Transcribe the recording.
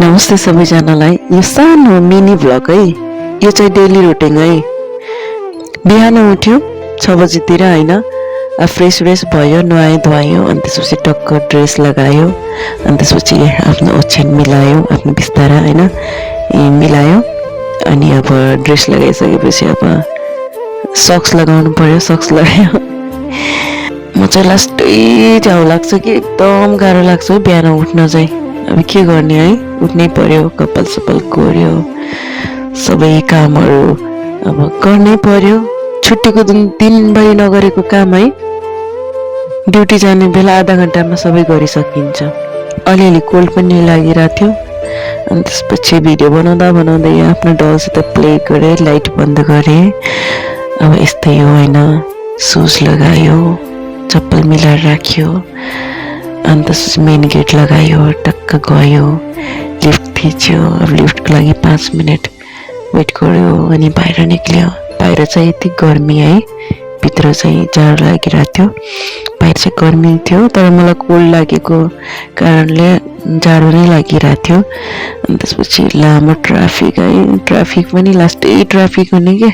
नमस्ते सबैजनालाई। यो सानो मिनी भ्लग है, यो चाहिँ डेली रुटिन है। बिहान उठ्यो 6 बजीतिर हैन, फ्रेस भयो, नुहायो धुवायो, अनि त्यसपछि टक्क ड्रेस लगायो, अनि त्यसपछि आफ्नो ओछ्यान मिलायो, आफ्नो बिस्तारा हैन मिलायो। अनि अब ड्रेस लगाइसकेपछि अब सक्स लगाउनु पर्यो, सक्स लगायो। म चाहिँ लास्टै च्याउ लाग्छ कि एकदम गाह्रो लाग्छ बिहान उठ्न चाहिँ। अब के गर्ने है, उठ्नै पर्यो, कपाल सपाल कोर्यो, सबै कामहरू अब गर्नै पर्यो। छुट्टीको दिनभरि नगरेको काम है, ड्युटी जाने बेला आधा घन्टामा सबै गरिसकिन्छ। अलिअलि कोल्ड पनि लागिरहेको थियो, अनि त्यसपछि भिडियो बनाउँदा आफ्नो डलसित प्ले गरेँ, लाइट बन्द गरेँ। अब यस्तै हो होइन, सुज लगायो, चप्पल मिलाएर राख्यो, अनि त्यसपछि मेन गेट लगायो, टक्क गयो, लिफ्ट थिच्यो। अब लिफ्टको लागि 5 मिनट वेट गर्यो, अनि बाहिर निक्ल्यो। बाहिर चाहिँ यति गर्मी है, भित्र चाहिँ जाडो लागिरहेको थियो। बाहिर चाहिँ गर्मी थियो, तर मलाई कोल्ड लागेको कारणले जाडो नै लागिरहेको थियो। अनि त्यसपछि लामो ट्राफिक है, ट्राफिक पनि लास्टै ट्राफिक हुने के